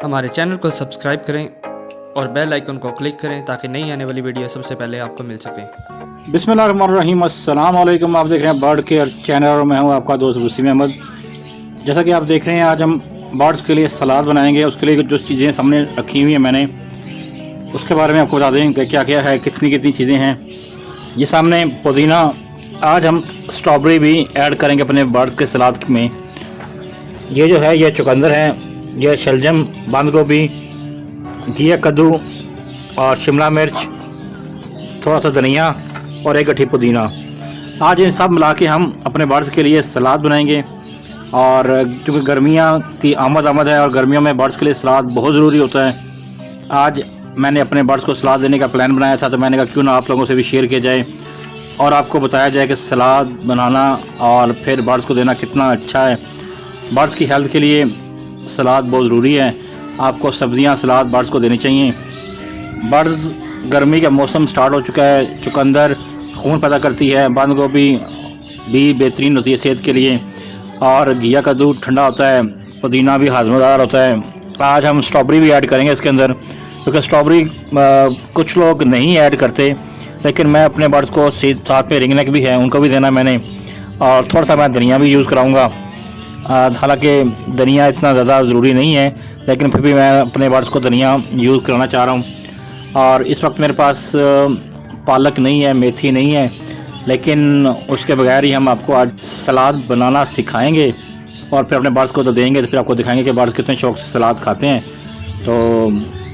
हमारे चैनल को सब्सक्राइब करें और बेल आइकन को क्लिक करें ताकि नई आने वाली वीडियो सबसे पहले आपको मिल सके। बिस्मिल्लाहिर्रहमानिर्रहीम, अस्सलाम वालेकुम। आप देख रहे हैं बर्ड केयर चैनल और मैं हूं आपका दोस्त वसीम अहमद। जैसा कि आप देख रहे हैं, आज हम बर्ड्स के लिए सलाद बनाएंगे। उसके लिए जो चीज़ें सामने रखी हुई हैं मैंने, उसके बारे में आपको बता दें कि क्या क्या है, कितनी कितनी चीज़ें हैं। ये सामने पुदीना, आज हम स्ट्रॉबेरी भी ऐड करेंगे अपने बर्ड्स के सलाद में। ये जो है, ये चुकंदर है, यह शलजम, बंद गोभी, घिया कद्दू और शिमला मिर्च, थोड़ा सा धनिया और एक गठी पुदीना। आज इन सब मिला के हम अपने बर्ड्स के लिए सलाद बनाएंगे। और क्योंकि गर्मियाँ की आमद है और गर्मियों में बर्ड्स के लिए सलाद बहुत ज़रूरी होता है, आज मैंने अपने बर्ड्स को सलाद देने का प्लान बनाया था। तो मैंने कहा क्यों ना आप लोगों से भी शेयर किया जाए और आपको बताया जाए कि सलाद बनाना और फिर बर्ड्स को देना कितना अच्छा है। बर्ड्स की हेल्थ के लिए सलाद बहुत ज़रूरी है। आपको सब्ज़ियां सलाद बर्ड्स को देनी चाहिए। बर्ड्स, गर्मी का मौसम स्टार्ट हो चुका है, चुकंदर खून पैदा करती है, बंद गोभी भी बेहतरीन होती है सेहत के लिए, और घिया कद्दू ठंडा होता है, पुदीना भी हाजमेदार होता है। आज हम स्ट्रॉबेरी भी ऐड करेंगे इसके अंदर, क्योंकि स्ट्रॉबेरी कुछ लोग नहीं ऐड करते, लेकिन मैं अपने बर्ड्स को साथ में रिंग नेक भी है, उनको भी देना मैंने। और थोड़ा सा मैं धनिया भी यूज़ कराऊँगा। हालांकि धनिया इतना ज़्यादा ज़रूरी नहीं है, लेकिन फिर भी मैं अपने बर्ड्स को धनिया यूज़ कराना चाह रहा हूँ। और इस वक्त मेरे पास पालक नहीं है, मेथी नहीं है, लेकिन उसके बगैर ही हम आपको आज सलाद बनाना सिखाएंगे और फिर अपने बर्ड्स को तो देंगे। तो फिर आपको दिखाएंगे कि बर्ड्स कितने शौक से सलाद खाते हैं। तो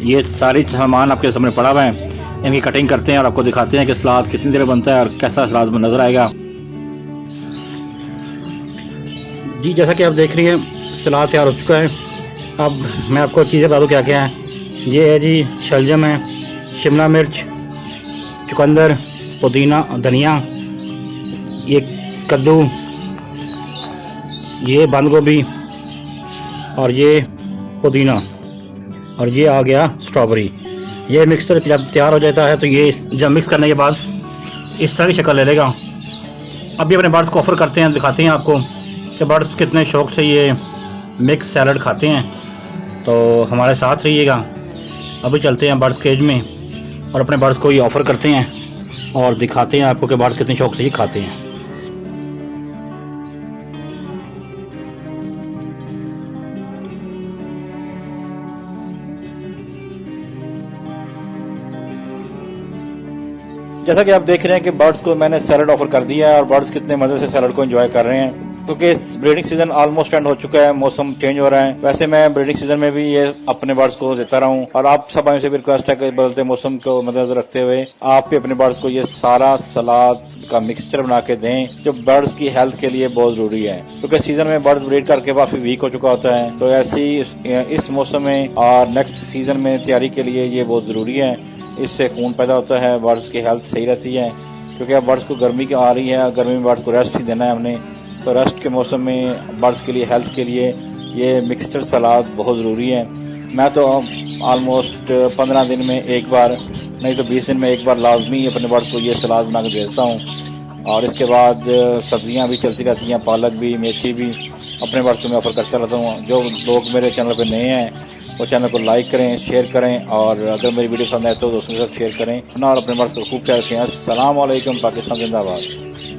ये सारी सामान आपके सामने पड़ा हुआ है, इनकी कटिंग करते हैं और आपको दिखाते हैं कि सलाद कितनी देर बनता है और कैसा सलाद में नज़र आएगा। जी, जैसा कि आप देख रही हैं, सलाद तैयार हो चुका है। अब मैं आपको चीज़ें बता दूँ क्या क्या है। ये है जी, शलजम है, शिमला मिर्च, चुकंदर, पुदीना, धनिया, ये कद्दू, ये बंद गोभी और ये पुदीना, और ये आ गया स्ट्रॉबेरी। ये मिक्सचर जब तैयार हो जाता है तो ये जब मिक्स करने के बाद इस तरह की शक्ल ले लेगा। अभी अपने बर्ड्स को ऑफ़र करते हैं, दिखाते हैं आपको कि बर्ड्स कितने शौक़ से ये मिक्स सैलड खाते हैं। तो हमारे साथ रहिएगा। अभी चलते हैं बर्ड्स केज में और अपने बर्ड्स को ये ऑफ़र करते हैं और दिखाते हैं आपको कि बर्ड्स कितने शौक़ से ये खाते हैं। जैसा कि आप देख रहे हैं कि बर्ड्स को मैंने सैलड ऑफ़र कर दिया है और बर्ड्स कितने मज़े से सैलड को एंजॉय कर रहे हैं, क्योंकि इस ब्रीडिंग सीजन ऑलमोस्ट एंड हो चुका है, मौसम चेंज हो रहा है। वैसे मैं ब्रीडिंग सीजन में भी ये अपने बर्ड्स को देता रहा हूँ और आप सब से भी रिक्वेस्ट है कि बदलते मौसम को मद्देनजर रखते हुए आप भी अपने बर्ड्स को ये सारा सलाद का मिक्सचर बना के दें, जो बर्ड्स की हेल्थ के लिए बहुत जरूरी है। क्योंकि सीजन में बर्ड्स ब्रीड करके काफी वीक हो चुका होता है, तो ऐसी इस मौसम में और नेक्स्ट सीजन में तैयारी के लिए ये बहुत जरूरी है। इससे खून पैदा होता है, बर्ड्स की हेल्थ सही रहती है। क्योंकि अब बर्ड्स को गर्मी की आ रही है, गर्मी में बर्ड्स को रेस्ट ही देना है हमने, तो रेस्ट के मौसम में बर्ड्स के लिए हेल्थ के लिए ये मिक्सचर सलाद बहुत ज़रूरी है। मैं तो ऑलमोस्ट 15 दिन में एक बार, नहीं तो 20 दिन में एक बार लाजमी अपने बर्ड्स को ये सलाद बना के देता हूँ। और इसके बाद सब्जियाँ भी चलती रहती हैं, पालक भी, मेथी भी अपने बर्ड्स को मैं ऑफ़र करता रहता हूँ। जो लोग मेरे चैनल पर नए हैं वो चैनल को लाइक करें, शेयर करें, और अगर मेरी वीडियो पसंद आए तो दोस्तों के साथ शेयर करें और अपने बर्ड्स को खूब प्यार करें। अस्सलाम वालेकुम, पाकिस्तान जिंदाबाद।